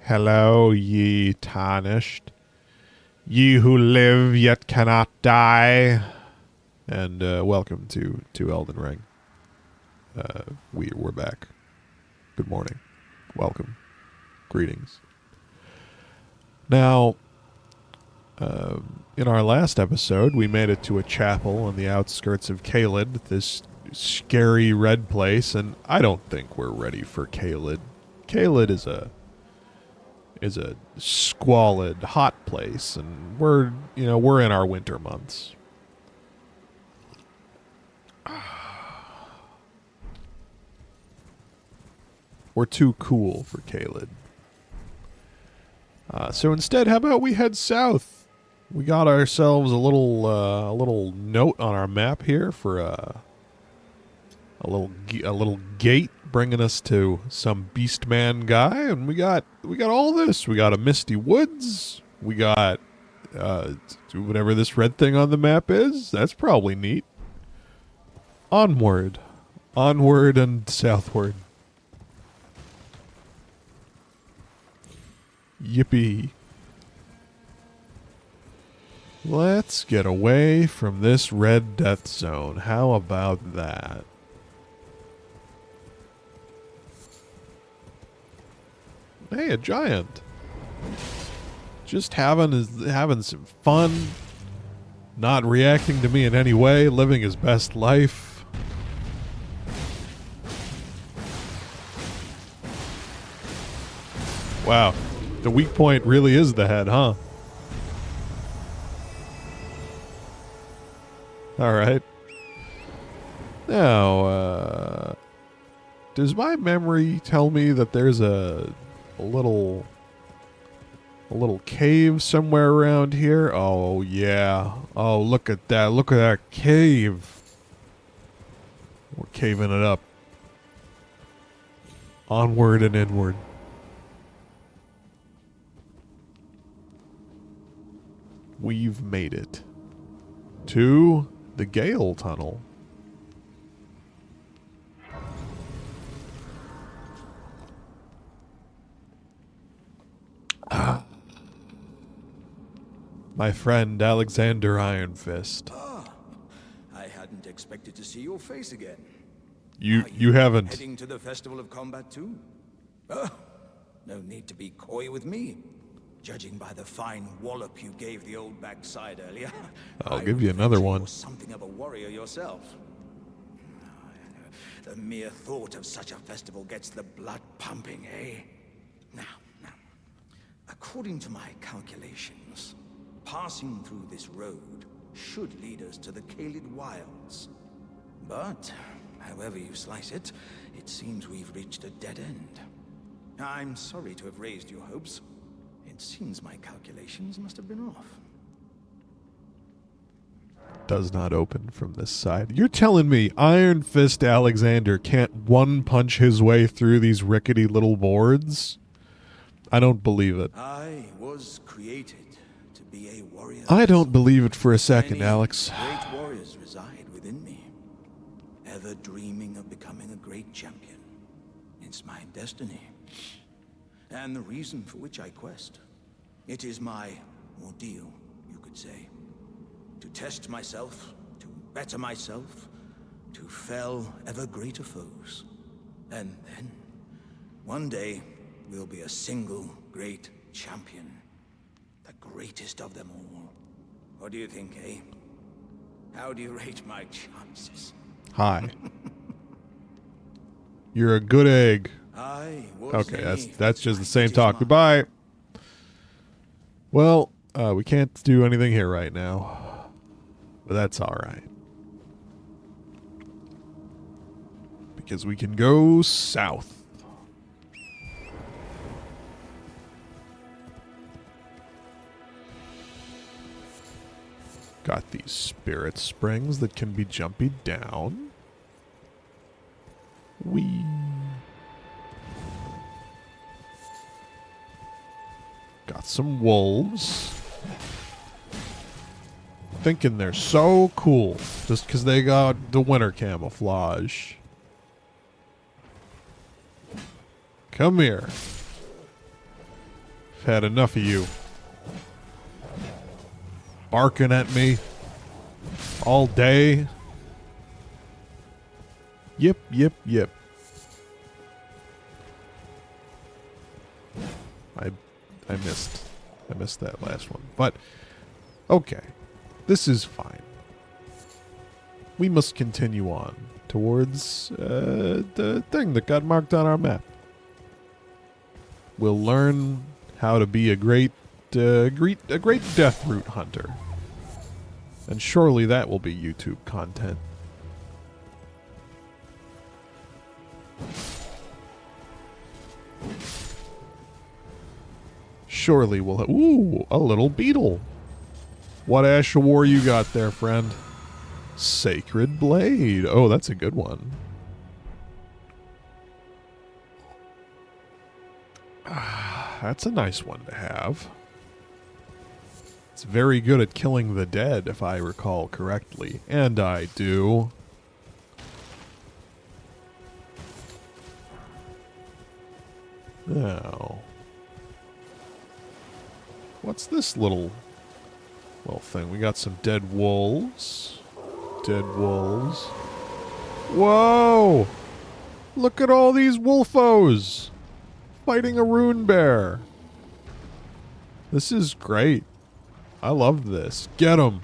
Hello, ye tarnished. Ye who live yet cannot die. And welcome to Elden Ring. We're back. Good morning. Welcome. Greetings. Now, in our last episode, we made it to a chapel on the outskirts of Caelid, this scary red place, and I don't think we're ready for Caelid. Caelid is a squalid, hot place, and we're in our winter months. We're too cool for Caelid. So instead, how about we head south? We got ourselves a little note on our map here for a little gate bringing us to some beastman guy, and we got all this. We got a misty woods. We got whatever this red thing on the map is. That's probably neat. Onward and southward. Yippee. Let's get away from this red death zone. How about that? Hey, a giant. Just having some fun. Not reacting to me in any way. Living his best life. Wow. The weak point really is the head, huh? Alright. Now, does my memory tell me that there's a little cave somewhere around here? Oh, yeah. Oh, look at that. Look at that cave. We're caving it up. Onward and inward. We've made it to the Gale Tunnel. My friend Alexander Ironfist. I hadn't expected to see your face again. You haven't. Heading to the Festival of Combat too? Oh, no need to be coy with me. Judging by the fine wallop you gave the old backside earlier, I'll give you another one. You're something of a warrior yourself. The mere thought of such a festival gets the blood pumping, eh? Now, according to my calculations, passing through this road should lead us to the Caelid Wilds. But, however you slice it, it seems we've reached a dead end. I'm sorry to have raised your hopes. It seems my calculations must have been off. Does not open from this side. You're telling me Iron Fist Alexander can't one-punch his way through these rickety little boards? I don't believe it. I was created to be a warrior. I don't believe it for a second, Many Alex. great warriors reside within me, ever dreaming of becoming a great champion. It's my destiny, and the reason for which I quest. It is my ordeal, you could say. To test myself, to better myself, to fell ever greater foes. And then, one day, we'll be a single great champion. The greatest of them all. What do you think, eh? How do you rate my chances? Hi. You're a good egg. Okay, that's just the same talk. Goodbye. Well, we can't do anything here right now. But that's alright. Because we can go south. Got these spirit springs that can be jumpy down. Whee. Got some wolves. Thinking they're so cool just because they got the winter camouflage. Come here. had enough of you. Barking at me all day. Yip, yip, yip. I missed that last one. But, okay. This is fine. We must continue on towards the thing that got marked on our map. We'll learn how to be a great death root hunter. And surely that will be YouTube content. Surely we'll have... Ooh, a little beetle. What ash of war you got there, friend? Sacred Blade. Oh, that's a good one. That's a nice one to have. It's very good at killing the dead, if I recall correctly. And I do. Now... what's this little thing? We got some dead wolves. Dead wolves. Whoa! Look at all these wolfos! Fighting a rune bear. This is great. I love this. Get 'em!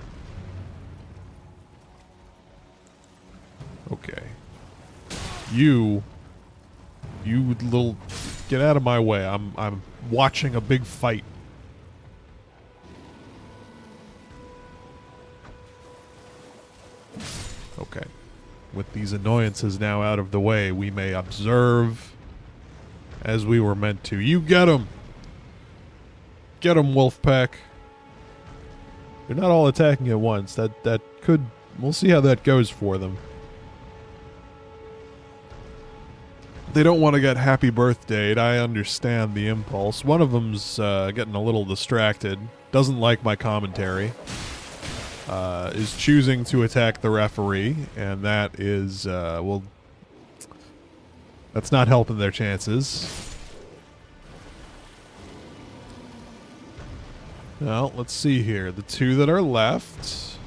Okay. You little... get out of my way. I'm watching a big fight. Okay. With these annoyances now out of the way, we may observe as we were meant to. You get 'em! Get 'em, Wolfpack. They're not all attacking at once. That could... we'll see how that goes for them. They don't want to get happy birthdayed. I understand the impulse. One of them's getting a little distracted. Doesn't like my commentary. Is choosing to attack the referee, and that is, well, that's not helping their chances. Well, let's see here. The two that are left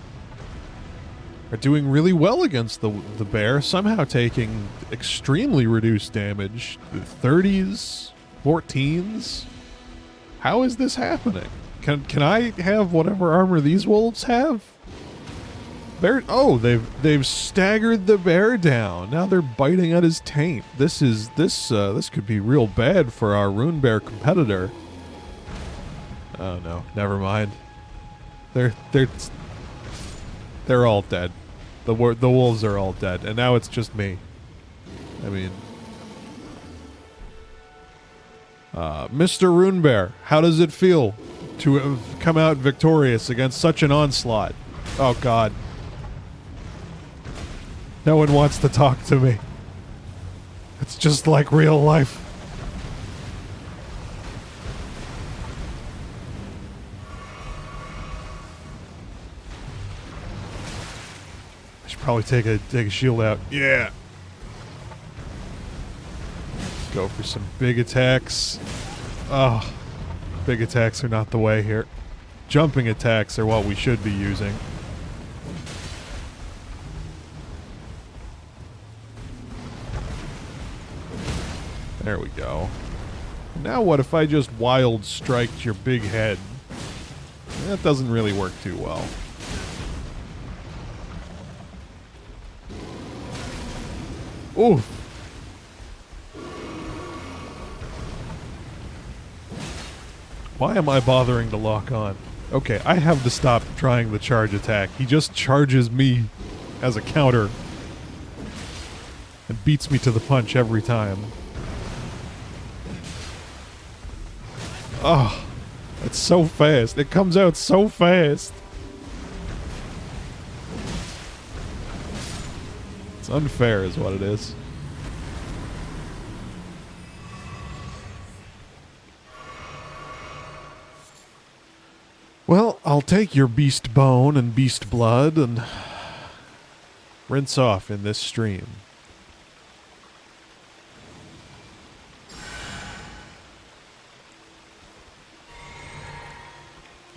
are doing really well against the bear, somehow taking extremely reduced damage. 30s, 14s. How is this happening? Can I have whatever armor these wolves have? Bear, oh, they've staggered the bear down. Now they're biting at his taint. This could be real bad for our rune bear competitor. Oh no, never mind. They're all dead. The wolves are all dead, and now it's just me. I mean, Mr. Rune Bear, how does it feel to have come out victorious against such an onslaught? Oh God. No one wants to talk to me. It's just like real life. I should probably take a shield out. Yeah. Go for some big attacks. Oh, big attacks are not the way here. Jumping attacks are what we should be using. There we go. Now what if I just wild striked your big head? That doesn't really work too well. Oof. Why am I bothering to lock on? Okay, I have to stop trying the charge attack. He just charges me as a counter and beats me to the punch every time. Oh, it's so fast. It comes out so fast. It's unfair is what it is. Well, I'll take your beast bone and beast blood and rinse off in this stream.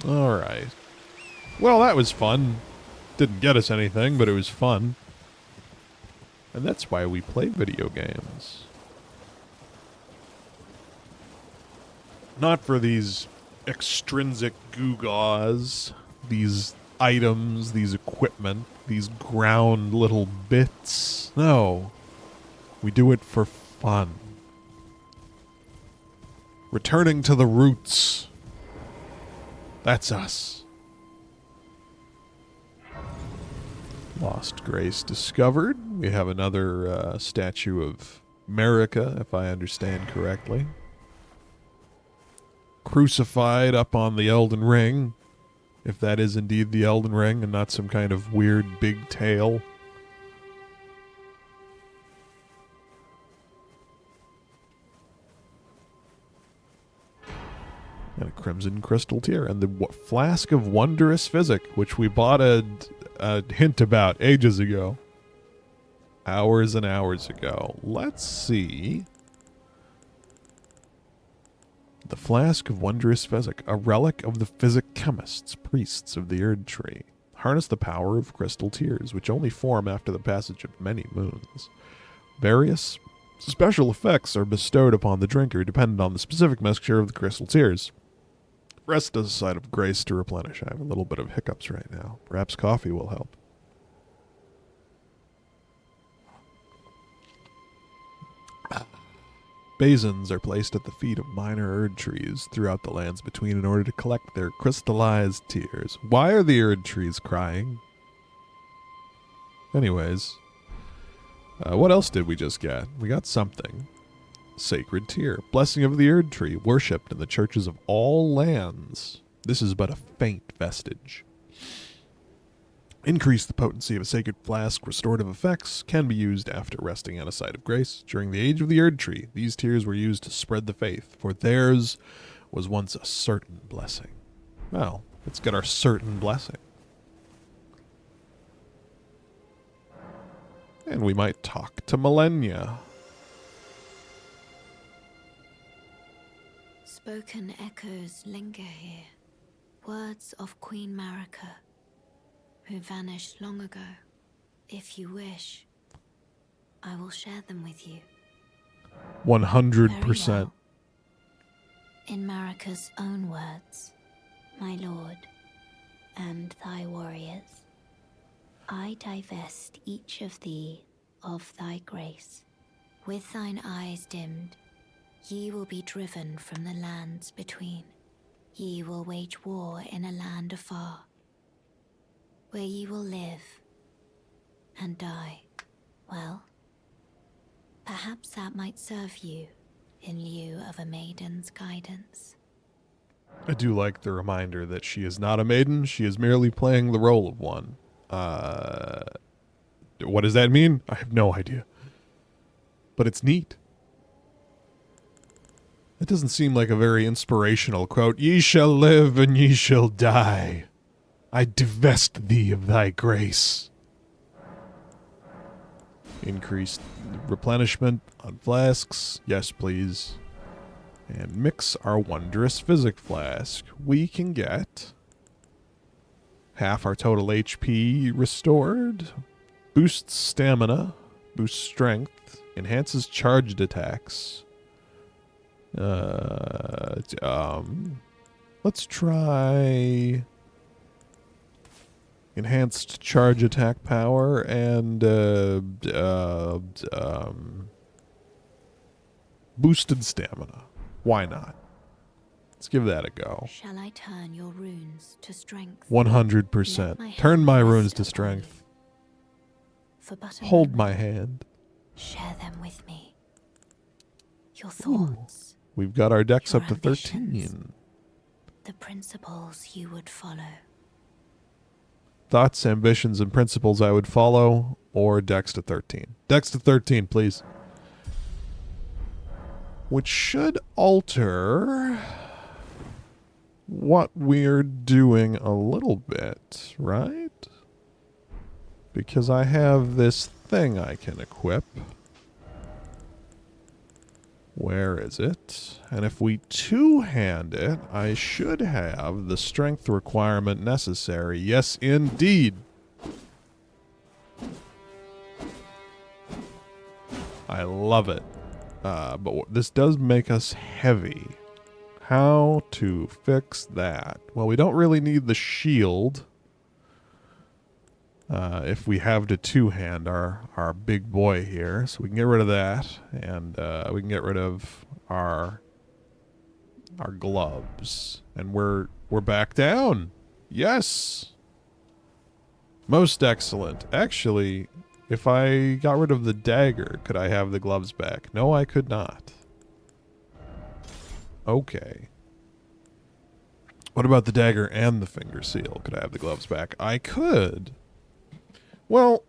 Alright. Well, that was fun. Didn't get us anything, but it was fun. And that's why we play video games. Not for these extrinsic gewgaws, these items, these equipment, these ground little bits. No. We do it for fun. Returning to the roots. That's us. Lost Grace discovered. We have another statue of America, if I understand correctly. Crucified up on the Elden Ring, if that is indeed the Elden Ring and not some kind of weird big tail. And a crimson crystal tear, and the flask of wondrous physic, which we bought a hint about ages ago. Hours and hours ago. Let's see. The flask of wondrous physic, a relic of the physic chemists, priests of the Erd Tree. Harness the power of crystal tears, which only form after the passage of many moons. Various special effects are bestowed upon the drinker, dependent on the specific mixture of the crystal tears. Rest as a sign of grace to replenish. I have a little bit of hiccups right now. Perhaps coffee will help. Basins are placed at the feet of minor Erd trees throughout the lands between in order to collect their crystallized tears. Why are the Erd trees crying? Anyways, what else did we just get? We got something. Sacred tear. Blessing of the Erd tree, worshipped in the churches of all lands. This is but a faint vestige. Increase the potency of a sacred flask. Restorative effects can be used after resting at a site of grace. During the age of the Erd tree, these tears were used to spread the faith, for theirs was once a certain blessing. Well, let's get our certain blessing. And we might talk to Millennia. Spoken echoes linger here, words of Queen Marika, who vanished long ago. If you wish, I will share them with you. 100%. Very well. In Marika's own words, my lord, and thy warriors, I divest each of thee of thy grace. With thine eyes dimmed, ye will be driven from the lands between. Ye will wage war in a land afar, where ye will live and die. Well, perhaps that might serve you in lieu of a maiden's guidance. I do like the reminder that she is not a maiden, she is merely playing the role of one. What does that mean? I have no idea. But it's neat. It doesn't seem like a very inspirational quote. Ye shall live and ye shall die. I divest thee of thy grace. Increased replenishment on flasks. Yes, please. And mix our wondrous physic flask. We can get half our total HP restored. Boosts stamina. Boosts strength. Enhances charged attacks. Let's try enhanced charge attack power and boosted stamina. Why not? Let's give that a go. Shall I turn your runes to strength? 100%. Turn my runes to strength. For but a Hold moment, my hand. share them with me. Your thoughts. We've got our decks Your up to ambitions. 13. The principles you would follow. Thoughts, ambitions, and principles I would follow, or decks to 13. Decks to 13, please. Which should alter what we're doing a little bit, right? Because I have this thing I can equip. Where is it? And if we two-hand it, I should have the strength requirement necessary. Yes, indeed. I love it. But this does make us heavy. How to fix that? Well, we don't really need the shield. If we have to two-hand our big boy here. So we can get rid of that. And we can get rid of our gloves. And we're back down. Yes. Most excellent. Actually, if I got rid of the dagger, could I have the gloves back? No, I could not. Okay. What about the dagger and the finger seal? Could I have the gloves back? I could. Well,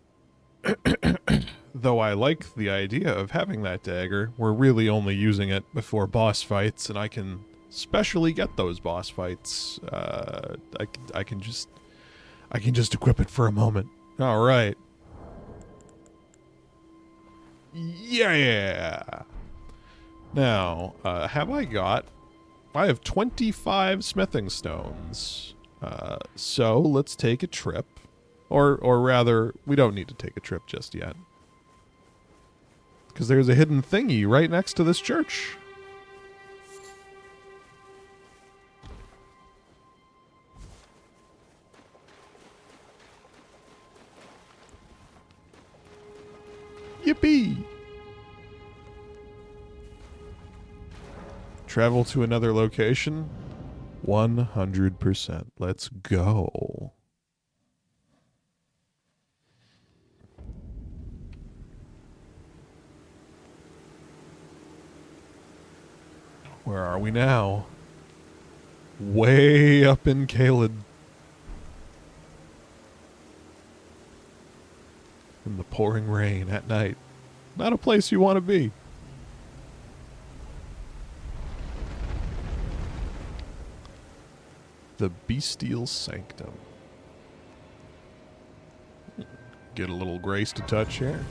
though I like the idea of having that dagger, we're really only using it before boss fights, and I can specially get those boss fights. I can just equip it for a moment. All right. Yeah. Now, I have 25 smithing stones. So let's take a trip. Or rather, we don't need to take a trip just yet. Because there's a hidden thingy right next to this church. Yippee! Travel to another location? 100%. Let's go. Where are we now? Way up in Caelid. In the pouring rain at night. Not a place you want to be. The Bestial Sanctum. Get a little grace to touch here.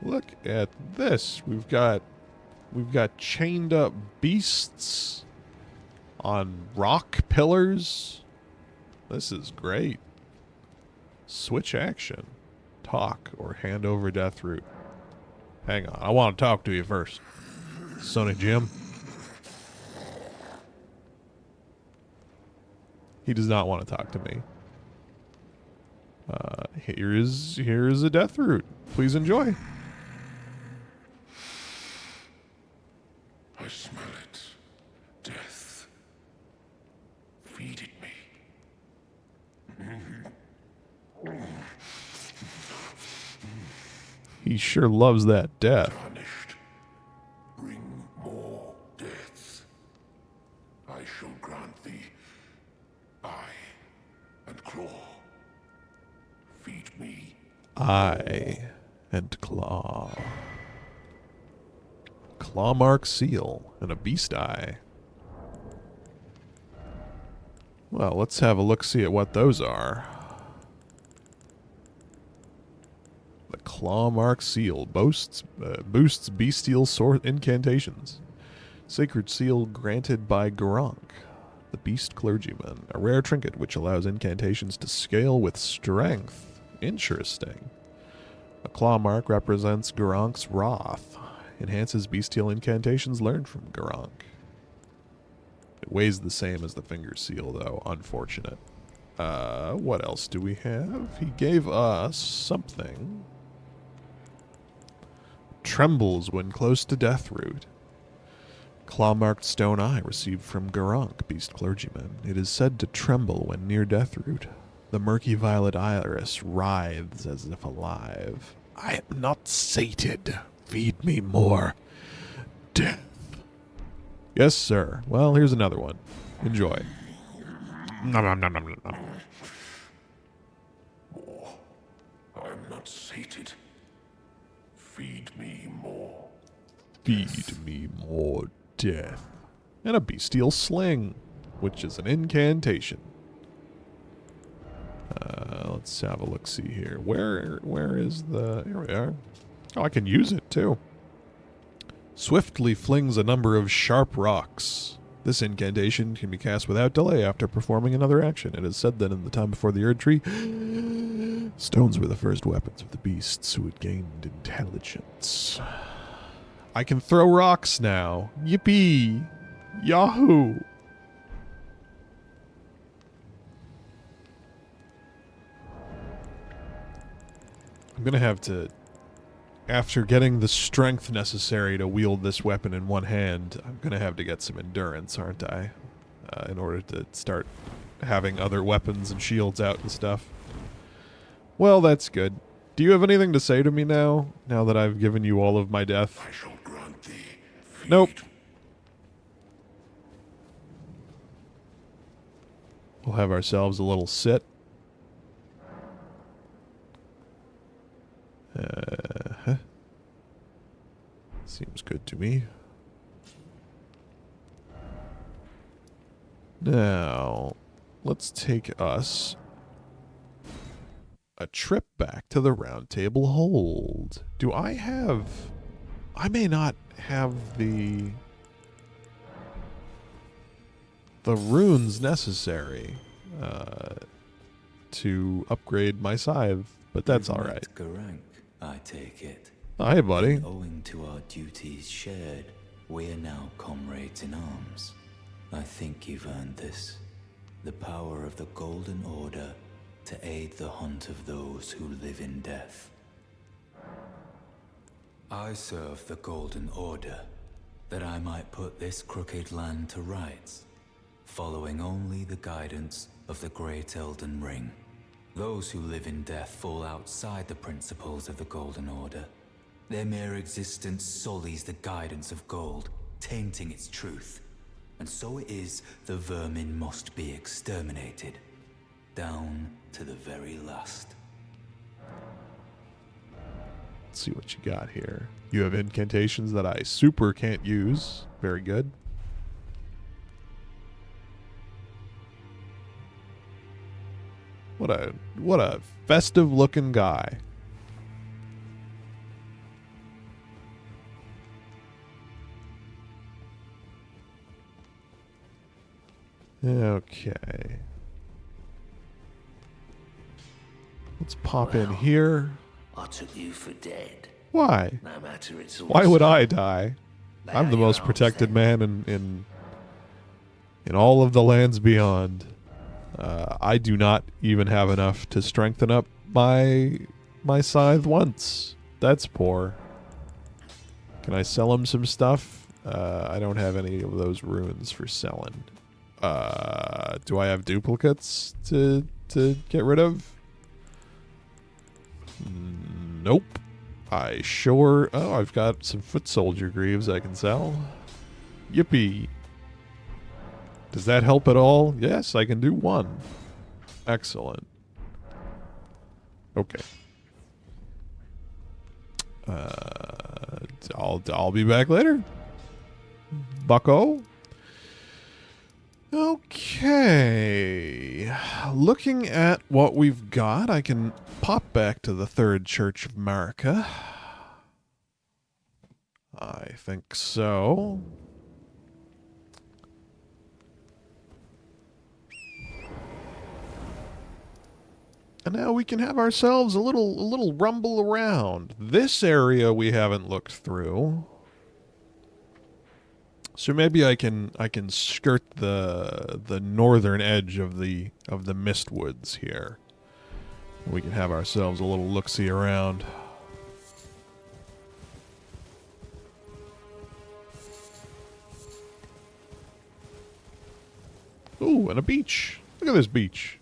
Look at this. We've got chained up beasts on rock pillars. This is great. Switch action. Talk or hand over Deathroot. Hang on. I want to talk to you first. Sonny Jim. He does not want to talk to me. Here is a Deathroot. Please enjoy. I smell it. Death. Feed it me. He sure loves that death. Punished. Bring more deaths. I shall grant thee eye and claw. Feed me. Eye and claw. Claw mark seal and a beast eye. Well, let's have a look-see at what those are. The claw mark seal boosts bestial sword incantations. Sacred seal granted by Gronk, the beast clergyman. A rare trinket which allows incantations to scale with strength. Interesting. A claw mark represents Gronk's wrath. Enhances bestial incantations learned from Gronk. It weighs the same as the finger seal, though. Unfortunate. What else do we have? He gave us something. Trembles when close to Deathroot. Claw-marked stone eye received from Gronk, beast clergyman. It is said to tremble when near Deathroot. The murky violet iris writhes as if alive. I am not sated. Feed me more death. Yes, sir. Well, here's another one. Enjoy. Nom, nom, nom, nom, nom. More. I am not sated. Feed me more. Feed me more death. And a bestial sling, which is an incantation. Let's have a look-see here. Where is the... Here we are. Oh, I can use it, too. Swiftly flings a number of sharp rocks. This incantation can be cast without delay after performing another action. It is said that in the time before the Erd Tree, stones were the first weapons of the beasts who had gained intelligence. I can throw rocks now. Yippee! Yahoo! I'm gonna have to, after getting the strength necessary to wield this weapon in one hand, I'm gonna have to get some endurance, aren't I? In order to start having other weapons and shields out and stuff. Well, that's good. Do you have anything to say to me now? Now that I've given you all of my death? I shall grant thee. Feed. Nope. We'll have ourselves a little sit. Seems good to me. Now, let's take us a trip back to the Round Table Hold. Do I have... I may not have the runes necessary to upgrade my scythe, but that's all right. Garank, I take it. Hi, buddy. Owing to our duties shared, we are now comrades in arms. I think you've earned this. The power of the Golden Order to aid the hunt of those who live in death. I serve the Golden Order, that I might put this crooked land to rights, following only the guidance of the Great Elden Ring. Those who live in death fall outside the principles of the Golden Order. Their mere existence sullies the guidance of gold, tainting its truth. And so it is the vermin must be exterminated, down to the very last. Let's see what you got here. You have incantations that I super can't use. Very good. What a festive looking guy. Okay. Let's pop in here. I took you for dead. Why? No matter, it's all Why the would same. I die? I'm the Lay most your protected arms man in all of the lands beyond. I do not even have enough to strengthen up my scythe once. That's poor. Can I sell him some stuff? I don't have any of those runes for selling. Do I have duplicates to get rid of? Nope. Oh, I've got some foot soldier greaves I can sell. Yippee. Does that help at all? Yes, I can do one. Excellent. Okay. I'll be back later. Bucko. Okay. Looking at what we've got, I can pop back to the Third Church of America. I think so. And now we can have ourselves a little rumble around. This area we haven't looked through. So maybe I can skirt the northern edge of the Mistwoods here. We can have ourselves a little look-see around. Ooh, and a beach. Look at this beach.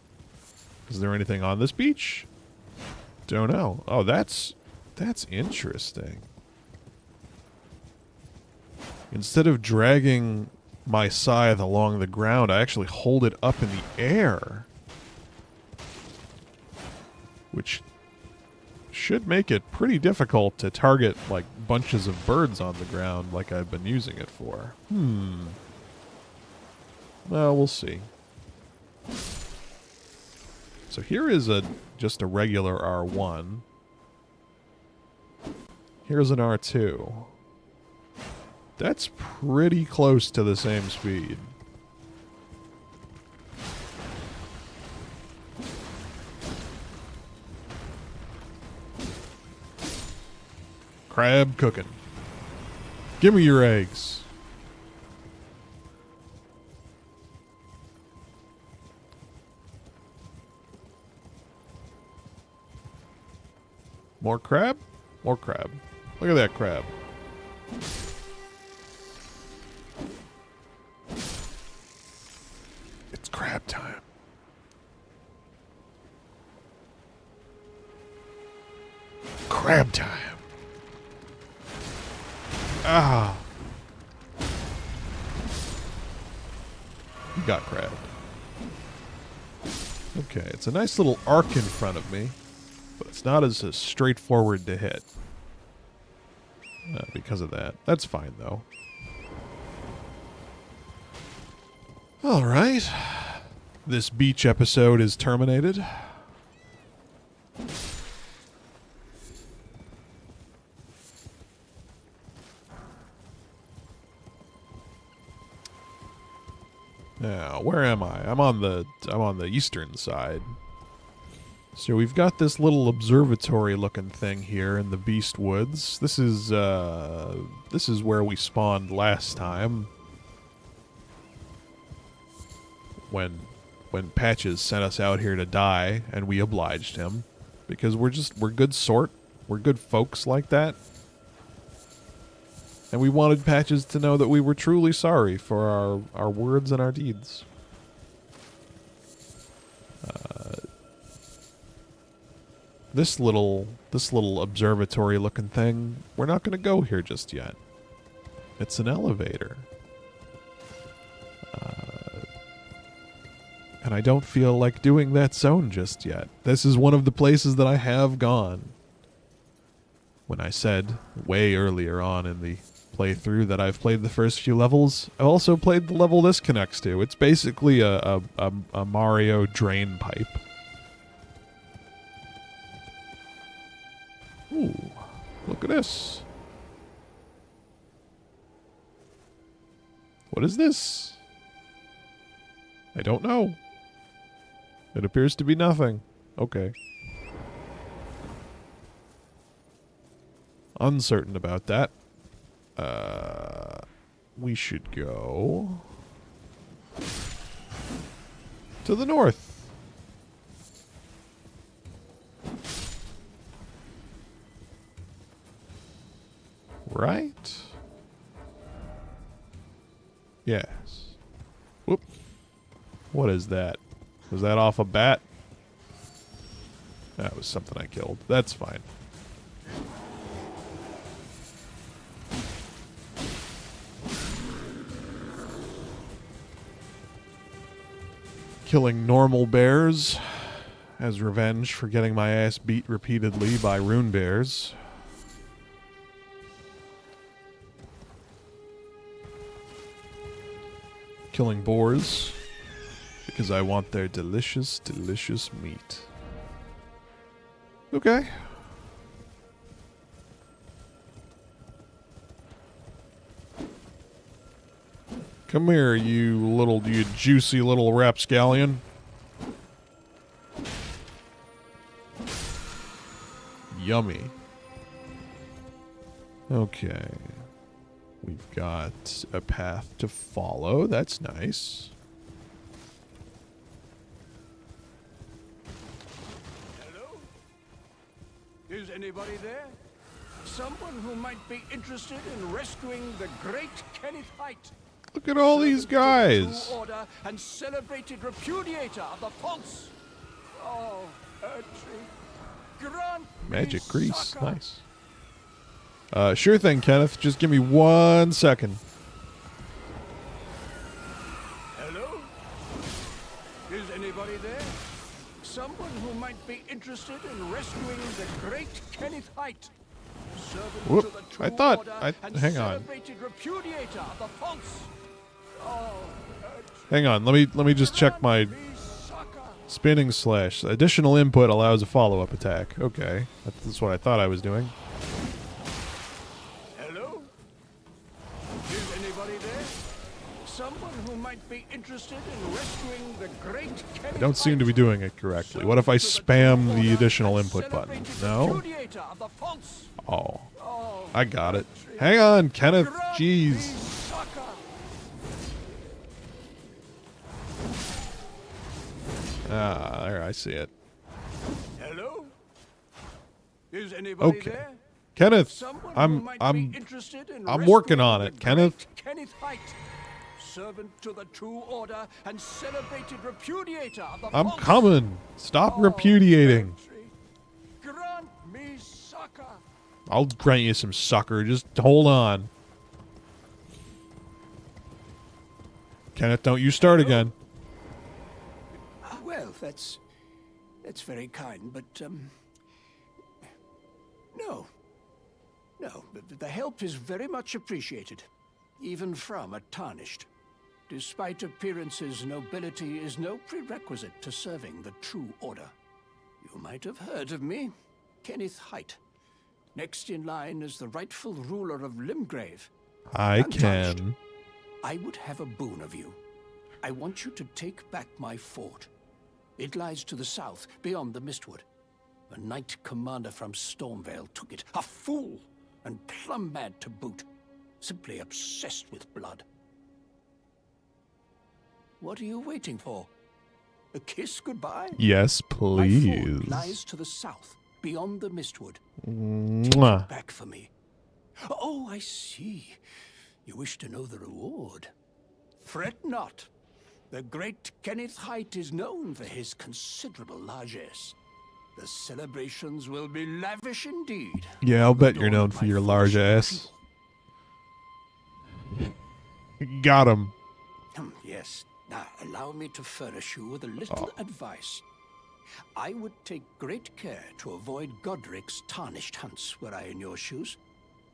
Is there anything on this beach? Don't know. Oh, that's interesting. Instead of dragging my scythe along the ground, I actually hold it up in the air. Which should make it pretty difficult to target, like, bunches of birds on the ground like I've been using it for. Well, we'll see. So here is just a regular R1. Here's an R2. That's pretty close to the same speed. Crab cooking. Give me your eggs. More crab? More crab. Look at that crab. It's crab time. Crab time. Ah. You got crabbed. Okay, it's a nice little arc in front of me, but it's not as straightforward to hit. Because of that. That's fine, though. Alright. This beach episode is terminated. Now, where am I? I'm on the eastern side. So we've got this little observatory looking thing here in the Beast Woods. This is where we spawned last time. When Patches sent us out here to die, and we obliged him. Because we're good sort. We're good folks like that. And we wanted Patches to know that we were truly sorry for our words and our deeds. This little observatory looking thing, we're not going to go here just yet. It's an elevator. And I don't feel like doing that zone just yet. This is one of the places that I have gone. When I said way earlier on in the playthrough that I've played the first few levels, I've also played the level this connects to. It's basically a Mario drain pipe. Ooh, look at this. What is this? I don't know. It appears to be nothing. Okay. Uncertain about that. We should go to the north. Right? Yes. Whoop. What is that? Was that off a bat? That was something I killed. That's fine. Killing normal bears as revenge for getting my ass beat repeatedly by rune bears. Killing boars because I want their delicious, delicious meat. Okay. Come here, you juicy little rapscallion. Yummy. Okay. We've got a path to follow. That's nice. Hello? Is anybody there? Someone who might be interested in rescuing the great Kenneth Height. Look at all these guys. True order and celebrated repudiator of the false. Oh, Erdtree, grant Magic me grease. succor. Nice. Sure thing, Kenneth. Just give me 1 second. Hello? Is anybody there? Someone who might be interested in rescuing the great Kenneth Height. Servant Whoop. to the true I thought- order and hang on. celebrated repudiator of the false. Oh, Erdtree, Hang on. Let me just check my grant me succor. Spinning slash. Additional input allows a follow-up attack. Okay. That's what I thought I was doing. Hello? Is anybody there? Someone who might be interested in rescuing the great Kenneth I don't seem to be Height, doing it correctly. What if I spam the additional input button? No? repudiator of the false. Oh. Oh, I got it. Hang on, Kenneth. grant me Jeez. succor. Ah, there, I see it. Hello? Is anybody Okay. there? Kenneth, Someone who I'm might I'm be interested in I'm working rescuing on the it, Kenneth. great Kenneth Height, servant to the true order and celebrated repudiator of the I'm false. coming. Stop Oh, repudiating. country, grant me succor. I'll grant you some sucker. Just hold on. Kenneth, don't you start again. Well, that's very kind, but no. The help is very much appreciated, even from a tarnished. Despite appearances, nobility is no prerequisite to serving the true order. You might have heard of me, Kenneth Height. Next in line is the rightful ruler of Limgrave. I Untouched. can. I would have a boon of you. I want you to take back my fort. It lies to the south, beyond the Mistwood. A knight commander from Stormvale took it. A fool, and plumb mad to boot. Simply obsessed with blood. What are you waiting for? A kiss goodbye? Yes, My please. fort lies to the south, beyond the Mistwood. Mwah. Back for me. Oh, I see. You wish to know the reward. Fret not. The great Kenneth Height is known for his considerable largesse. The celebrations will be lavish indeed. Yeah, I'll bet you're Adorn known for my your foolish large ass. people. Got him. Yes. Now, allow me to furnish you with a little advice. I would take great care to avoid Godric's tarnished hunts were I in your shoes.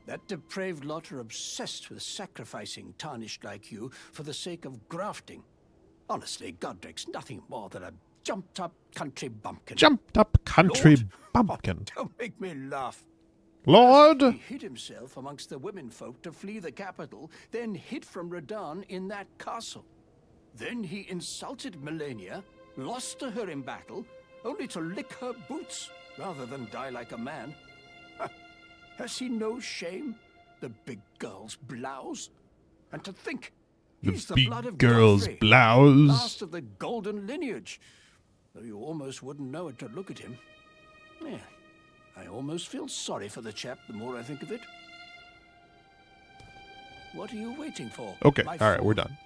That depraved lot are obsessed with sacrificing tarnished like you for the sake of grafting. Honestly, Godric's nothing more than a jumped-up country bumpkin. Jumped up country Lord. bumpkin. Don't make me laugh. Lord! He hid himself amongst the womenfolk to flee the capital, then hid from Radahn in that castle. Then he insulted Melania, lost to her in battle, only to lick her boots rather than die like a man. Has he no shame, the big girl's blouse? And to think, he's the Big blood of girl's Godfrey, blouse. last of the golden lineage. Though you almost wouldn't know it to look at him. Yeah, I almost feel sorry for the chap the more I think of it. What are you waiting for? Okay, my alright, we're fool? done.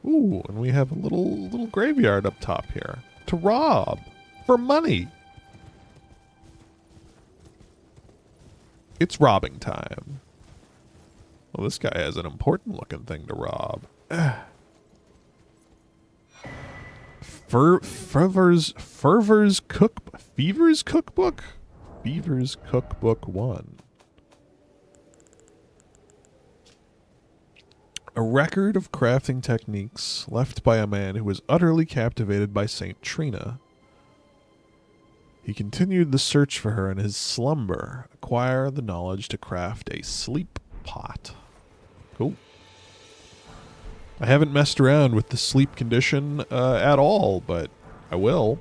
Ooh, and we have a little graveyard up top here. To rob. For money. It's robbing time. Well, this guy has an important looking thing to rob. Fever's Cookbook? Fever's Cookbook 1. A record of crafting techniques left by a man who was utterly captivated by Saint Trina. He continued the search for her in his slumber, acquire the knowledge to craft a sleep pot. Cool. I haven't messed around with the sleep condition at all, but I will.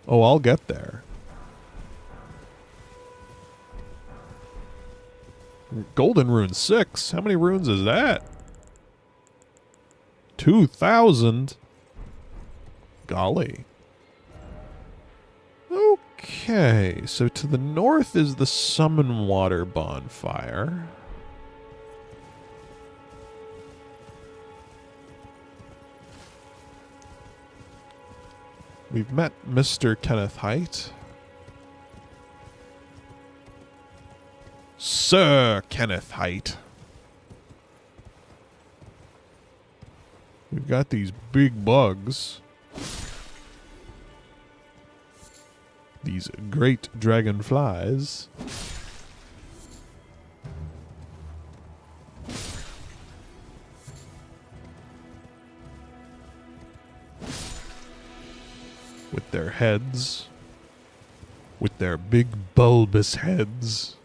Oh, I'll get there. Golden Rune 6? How many runes is that? 2,000? Golly. Okay, so to the north is the Summon Water bonfire. We've met Mr. Kenneth Height. Sir Kenneth Height. We've got these big bugs. These great dragonflies. with their heads. With their big bulbous heads.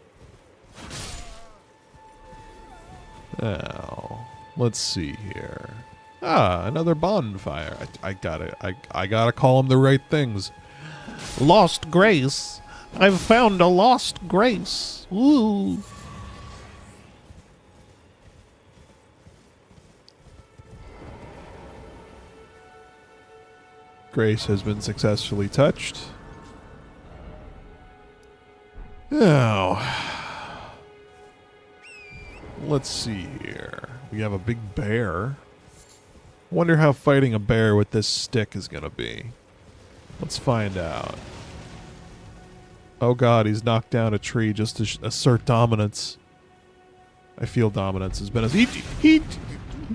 Now, let's see here. Ah, another bonfire. I gotta call them the right things. Lost grace. I've found a lost grace. Woo. Grace has been successfully touched. Now, let's see here. We have a big bear. Wonder how fighting a bear with this stick is gonna be. Let's find out. Oh god, he's knocked down a tree just to assert dominance. I feel dominance has been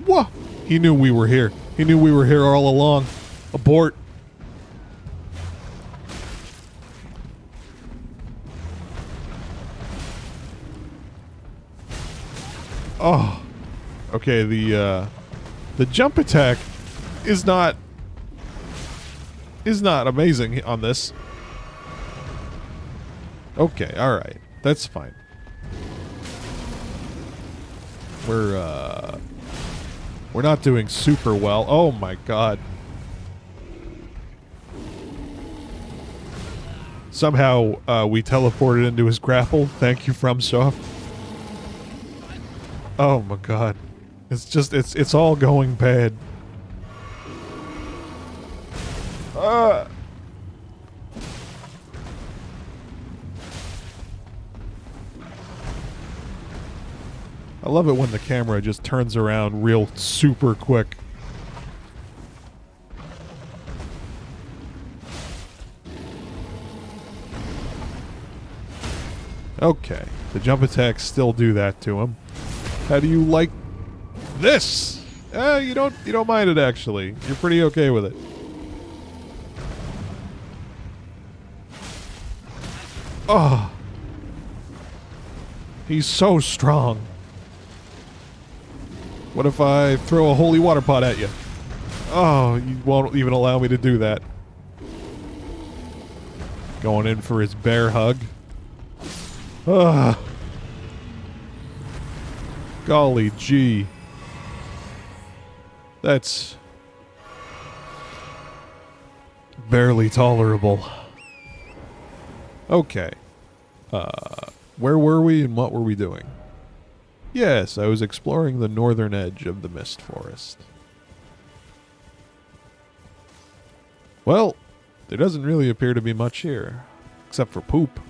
whoa! He knew we were here. He knew we were here all along. Abort. Oh. Okay, the jump attack is not amazing on this. Okay, alright. That's fine. We're not doing super well. Oh my god. Somehow we teleported into his grapple. Thank you, FromSoft. Oh my god. It's all going bad. I love it when the camera just turns around real super quick. Okay, the jump attacks still do that to him. How do you like this? You don't mind it actually. You're pretty okay with it. Oh. He's so strong. What if I throw a holy water pot at you? Oh, you won't even allow me to do that. Going in for his bear hug. Ugh. Golly gee. That's barely tolerable. Okay. Where were we and what were we doing? Yes, I was exploring the northern edge of the Mist Forest. Well, there doesn't really appear to be much here. Except for poop.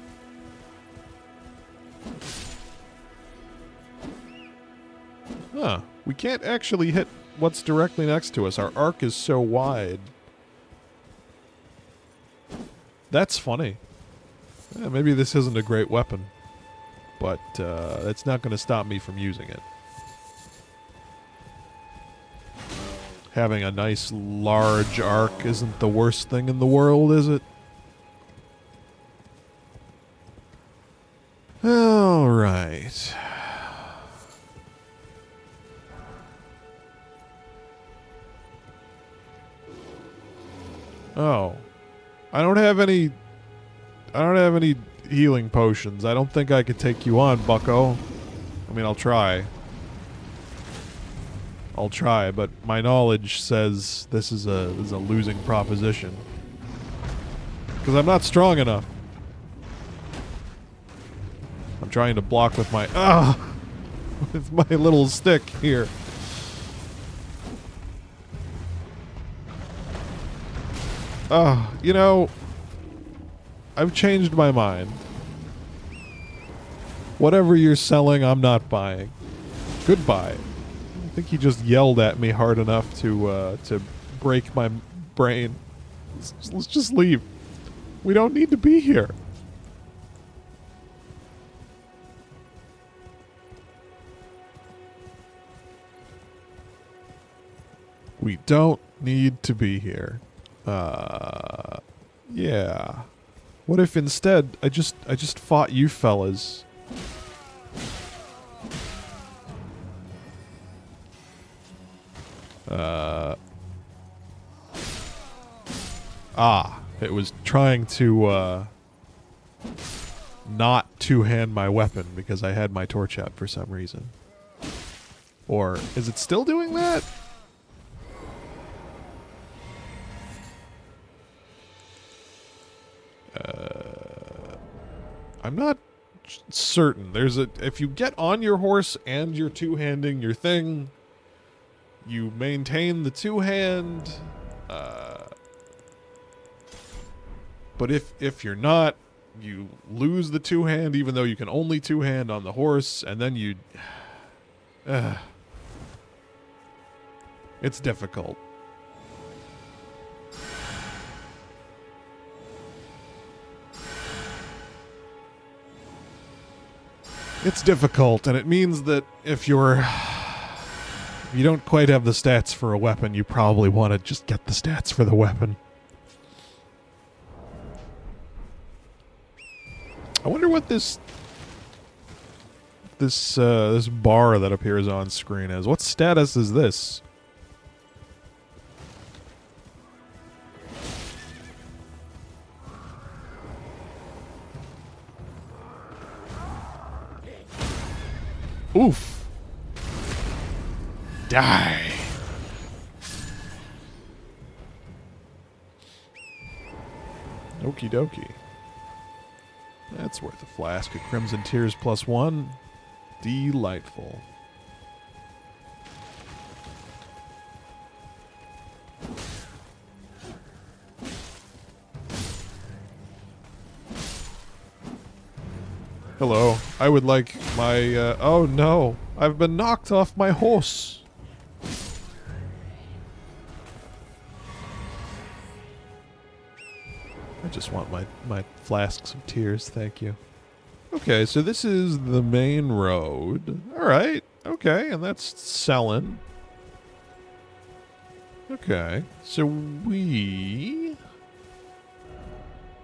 Huh. We can't actually hit what's directly next to us. Our arc is so wide. That's funny. Maybe this isn't a great weapon. But that's not going to stop me from using it. Having a nice large arc isn't the worst thing in the world, is it? All right. Oh. I don't have any healing potions. I don't think I could take you on, bucko. I mean, I'll try. But my knowledge says this is a losing proposition. Because I'm not strong enough. I'm trying to block with my with my little stick here. You know, I've changed my mind. Whatever you're selling, I'm not buying. Goodbye. I think he just yelled at me hard enough to break my brain. Let's just leave. We don't need to be here. We don't need to be here. Yeah. What if instead I just fought you fellas? It was trying to not two-hand my weapon because I had my torch out for some reason. Or is it still doing that? I'm not certain. If you get on your horse and you're two-handing your thing, you maintain the two-hand. But if you're not, you lose the two-hand, even though you can only two-hand on the horse, and then you... it's difficult. It's difficult, and it means that if you don't quite have the stats for a weapon, you probably want to just get the stats for the weapon. I wonder what this bar that appears on screen is. What status is this? Oof. Die. Okie dokie. That's worth a flask of Crimson Tears +1. Delightful. Hello. I would like my, oh no. I've been knocked off my horse. I just want my flasks of tears, thank you. Okay, so this is the main road. Alright, okay, and that's selling. Okay, so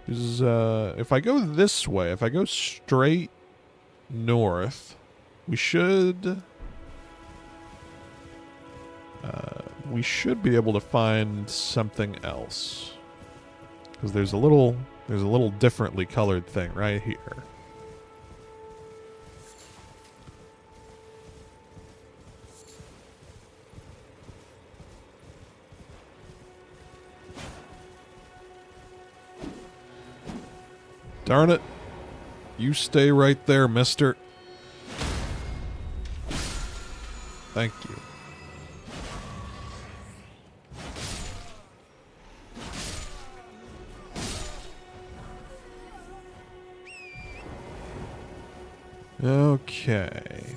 if I go this way, if I go straight north, we should be able to find something else. Because there's a little differently colored thing right here. Darn it. You stay right there, mister. Thank you. Okay.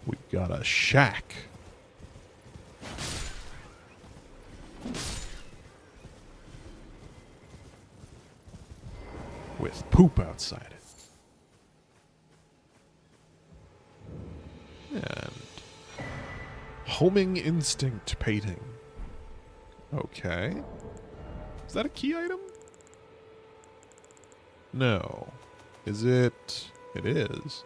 We got a shack. With poop outside it. And homing instinct painting. Okay. Is that a key item? No. Is it? It is.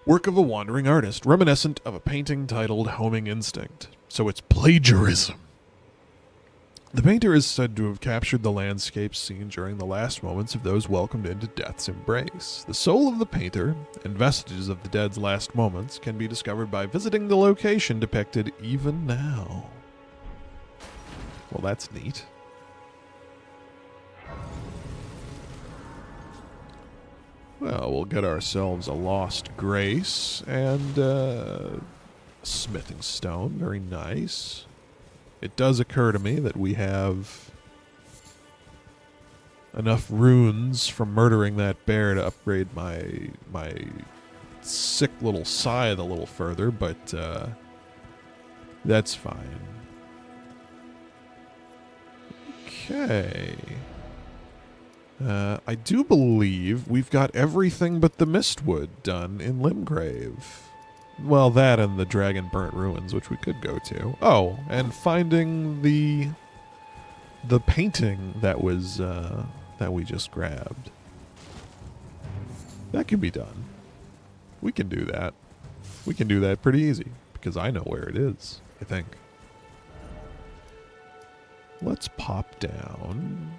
Work of a wandering artist, reminiscent of a painting titled Homing Instinct. So it's plagiarism. The painter is said to have captured the landscape seen during the last moments of those welcomed into death's embrace. The soul of the painter, and vestiges of the dead's last moments, can be discovered by visiting the location depicted even now. Well, that's neat. Well, we'll get ourselves a lost grace and a smithing stone. Very nice. It does occur to me that we have enough runes from murdering that bear to upgrade my sick little scythe a little further, but that's fine. Okay. I do believe we've got everything but the Mistwood done in Limgrave. Well, that and the Dragon Burnt Ruins, which we could go to. Oh, and finding the painting that was that we just grabbed. That can be done. We can do that. We can do that pretty easy because I know where it is. I think. Let's pop down.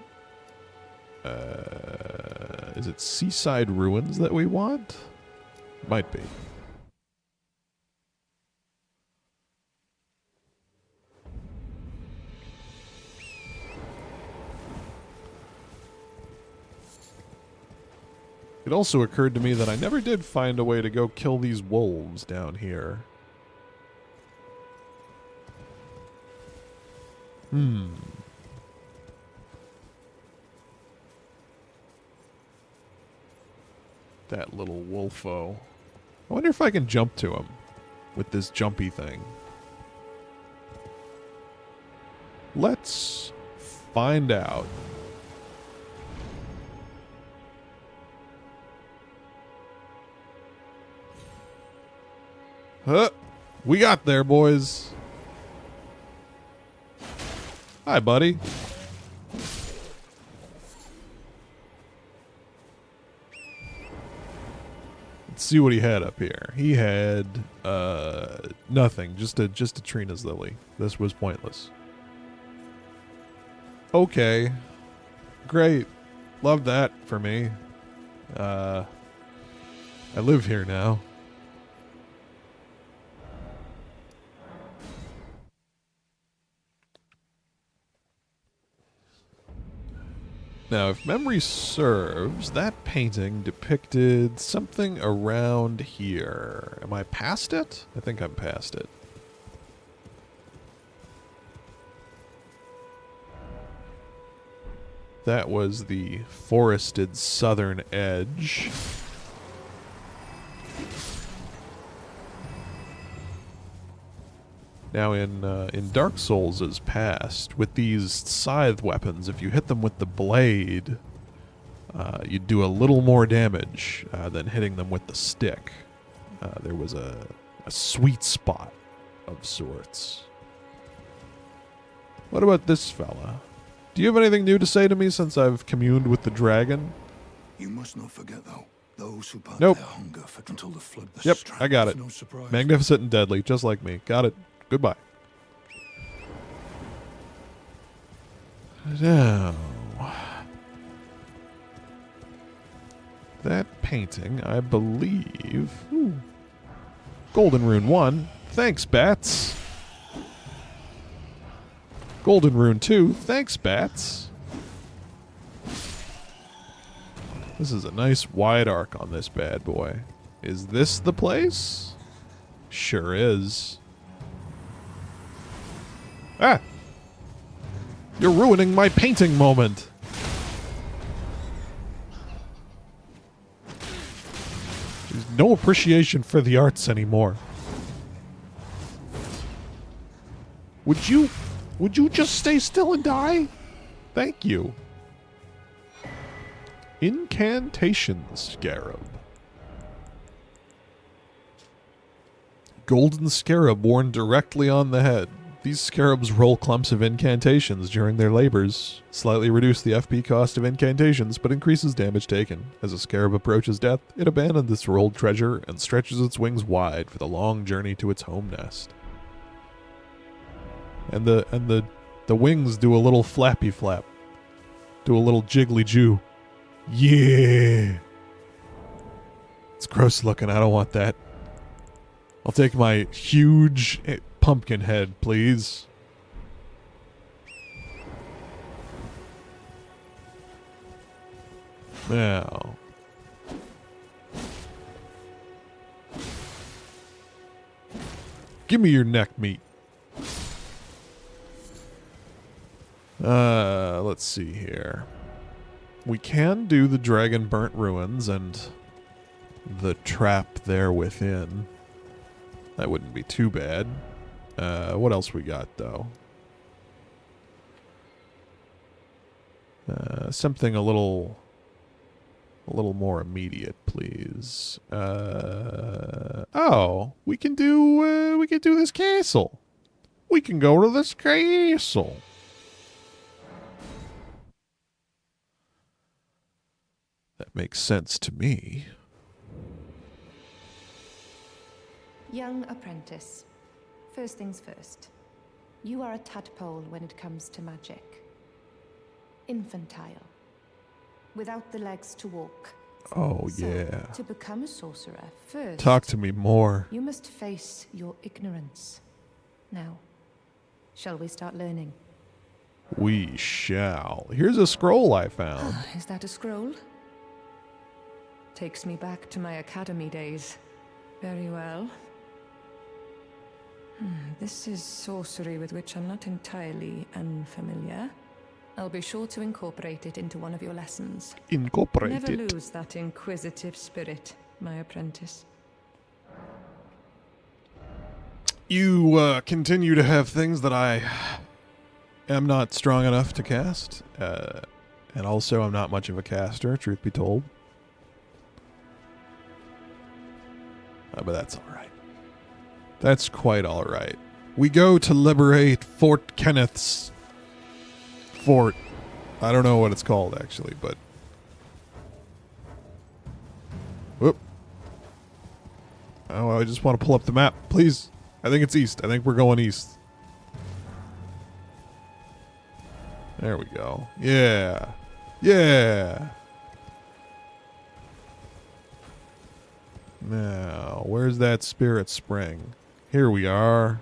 Is it Seaside Ruins that we want? Might be. It also occurred to me that I never did find a way to go kill these wolves down here. That little wolfo. I wonder if I can jump to him with this jumpy thing. Let's find out. Huh? We got there, boys. Hi, buddy. Let's see what he had up here. He had nothing, just a Trina's lily. This was pointless. Okay. Great. Love that for me. I live here now. Now, if memory serves, that painting depicted something around here. Am I past it? I think I'm past it. That was the forested southern edge. Now, in Dark Souls' past, with these scythe weapons, if you hit them with the blade, you do a little more damage than hitting them with the stick. There was a sweet spot of sorts. What about this fella? Do you have anything new to say to me since I've communed with the dragon? You must not forget, though, those who part Nope. their hunger for until the flood the Yep, strand I got is it. no surprise. Magnificent and deadly, just like me. Got it. Goodbye. Now, that painting, I believe... Ooh, Golden Rune 1. Thanks, bats. Golden Rune 2. Thanks, bats. This is a nice wide arc on this bad boy. Is this the place? Sure is. Ah! You're ruining my painting moment! There's no appreciation for the arts anymore. Would you just stay still and die? Thank you. Incantation Scarab. Golden scarab worn directly on the head. These scarabs roll clumps of incantations during their labors. Slightly reduce the FP cost of incantations, but increases damage taken. As a scarab approaches death, it abandons its rolled treasure and stretches its wings wide for the long journey to its home nest. And the wings do a little flappy flap. Do a little jiggly jew. Yeah. It's gross looking. I don't want that. I'll take my huge pumpkin head, please. Now. Give me your neck meat. Let's see here. We can do the Dragon Burnt Ruins and the trap there within. That wouldn't be too bad. What else we got, though? Something a little more immediate, please. Oh, we can do this castle. We can go to this castle. That makes sense to me. Young apprentice, First things first. You are a tadpole when it comes to magic. Infantile. Without the legs to walk. Oh, So, yeah. to become a sorcerer, first... Talk to me more. You must face your ignorance. Now, shall we start learning? We shall. Here's a scroll I found. Is that a scroll? Takes me back to my academy days. Very well. This is sorcery with which I'm not entirely unfamiliar. I'll be sure to incorporate it into one of your lessons. Incorporate Never it. lose that inquisitive spirit, my apprentice. You continue to have things that I am not strong enough to cast. And also, I'm not much of a caster, truth be told. But that's all right. That's quite all right. We go to liberate Fort Kenneth's fort. I don't know what it's called, actually, but... Whoop. Oh, I just want to pull up the map, please. I think it's east. I think we're going east. There we go. Yeah. Yeah. Now, where's that spirit spring? Here we are.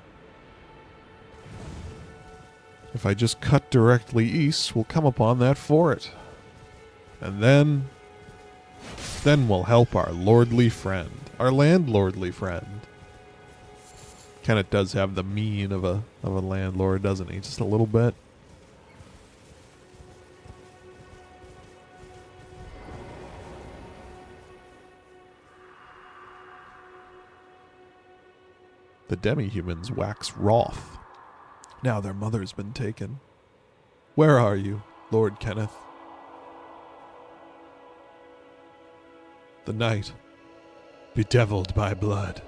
If I just cut directly east, we'll come upon that fort. And then we'll help our lordly friend. Our landlordly friend. Kenneth does have the mien of a landlord, doesn't he? Just a little bit. The demi-humans wax wroth. Now their mother's been taken. Where are you, Lord Kenneth? The night, bedeviled by blood.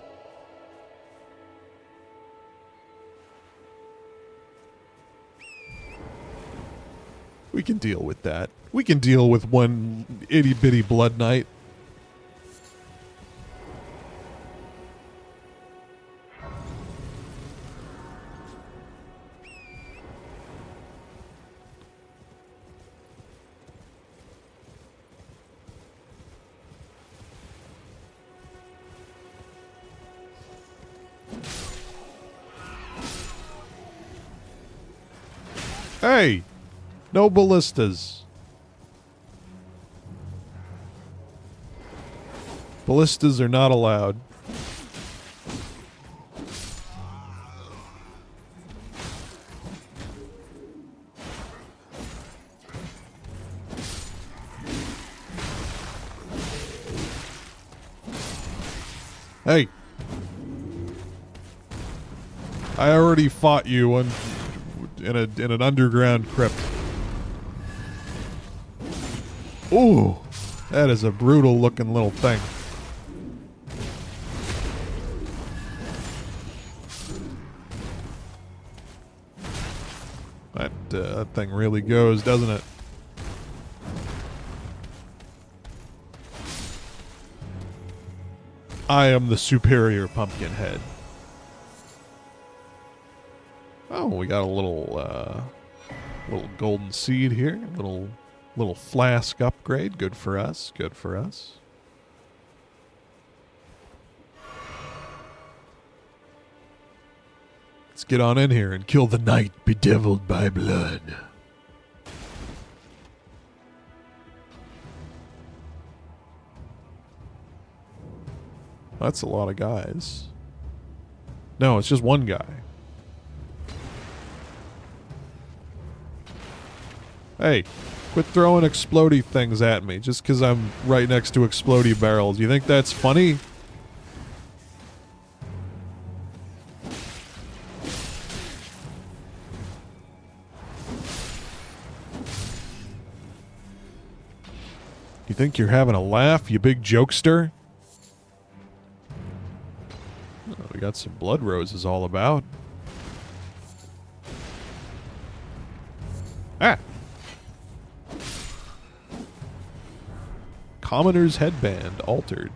We can deal with that. We can deal with one itty-bitty blood night. Hey! No ballistas. Ballistas are not allowed. Hey! I already fought you in an underground crypt. Ooh, that is a brutal looking little thing. That thing really goes, doesn't it? I am the superior pumpkin head. Oh, we got a little golden seed here. Little flask upgrade. Good for us. Good for us. Let's get on in here and kill the night bedeviled by blood. That's a lot of guys. No, it's just one guy. Hey, quit throwing explodey things at me just because I'm right next to explodey barrels. You think that's funny? You think you're having a laugh, you big jokester? Oh, we got some blood roses all about. Ah! Commoner's headband altered.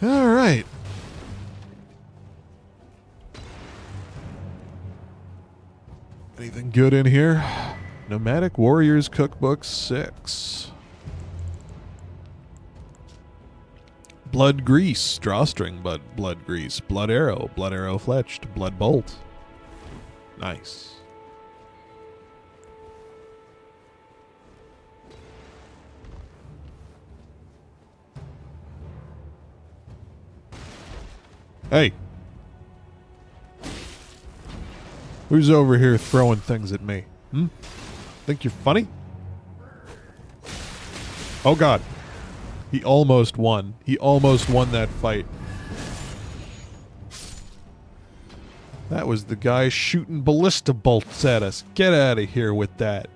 All right. Anything good in here? Nomadic Warriors Cookbook 6. Blood Grease, Drawstring Blood Grease, Blood Arrow Fletched, Blood Bolt. Nice. Hey. Who's over here throwing things at me? Think you're funny? Oh god. He almost won. He almost won that fight. That was the guy shooting ballista bolts at us. Get out of here with that.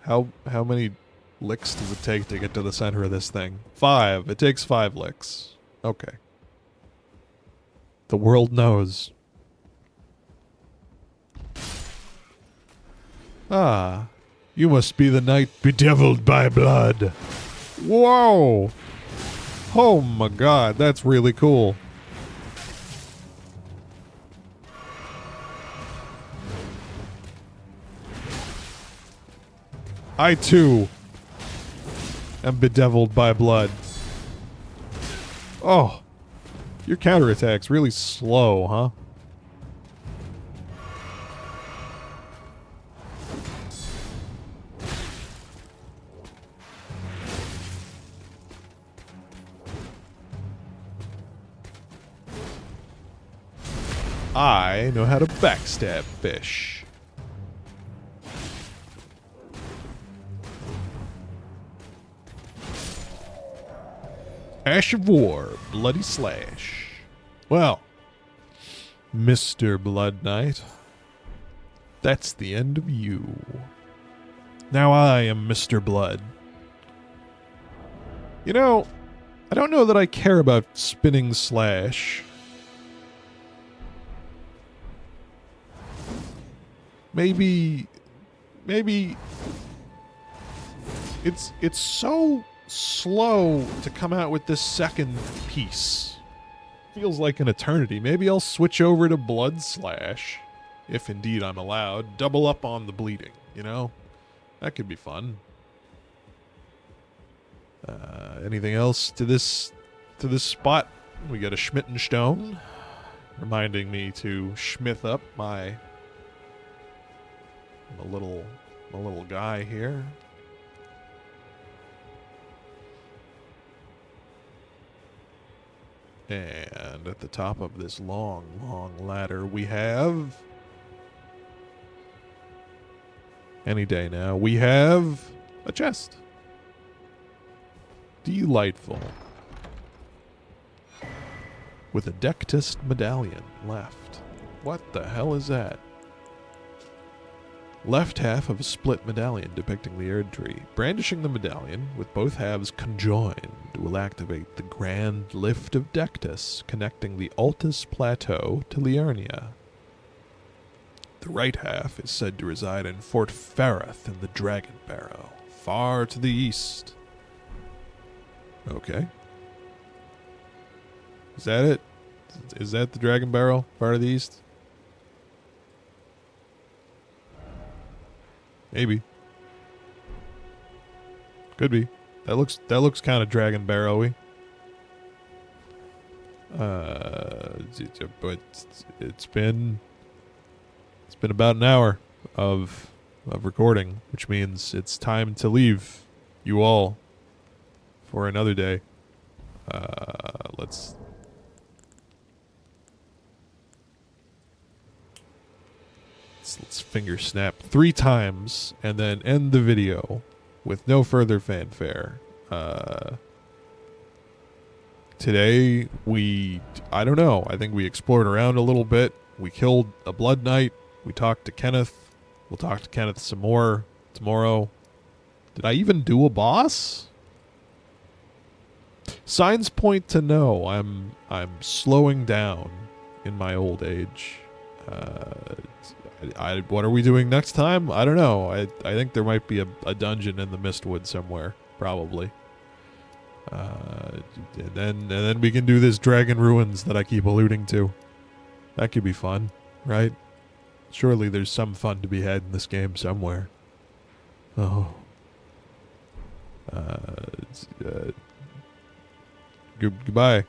How many licks does it take to get to the center of this thing? 5. It takes 5 licks. Okay. The world knows. Ah, you must be the knight bedeviled by blood. Whoa! Oh my god, that's really cool. I too am bedeviled by blood. Oh, your counterattack's really slow, huh? I know how to backstab fish. Ash of War, Bloody Slash. Well, Mr. Blood Knight, that's the end of you. Now I am Mr. Blood. You know, I don't know that I care about spinning slash. Maybe it's so slow to come out with this second piece. Feels like an eternity. Maybe I'll switch over to Blood Slash, if indeed I'm allowed. Double up on the bleeding, you know? That could be fun. Anything else to this spot? We got a Schmittenstone, reminding me to schmith up my little guy here. And at the top of this long, long ladder, we have... Any day now, we have a chest. Delightful. With a Dectist medallion left. What the hell is that? Left half of a split medallion depicting the Erd Tree. Brandishing the medallion, with both halves conjoined, will activate the Grand Lift of Dectus, connecting the Altus Plateau to Liurnia. The right half is said to reside in Fort Fareth in the Dragon Barrow, far to the east. Okay. Is that it? Is that the Dragon Barrow, far to the east? Maybe. Could be. That looks kind of Dragon Barrow-y. But it's been about an hour of recording, which means it's time to leave you all for another day. Let's finger snap 3 times and then end the video with no further fanfare. Today I don't know, I think we explored around a little bit. We killed a Blood Knight. We talked to Kenneth. We'll talk to Kenneth some more tomorrow. Did I even do a boss? Signs point to no. I'm slowing down in my old age. what are we doing next time? I don't know. I think there might be a dungeon in the Mistwood somewhere, probably. And then we can do this Dragon Ruins that I keep alluding to. That could be fun, right? Surely there's some fun to be had in this game somewhere. Oh. Goodbye.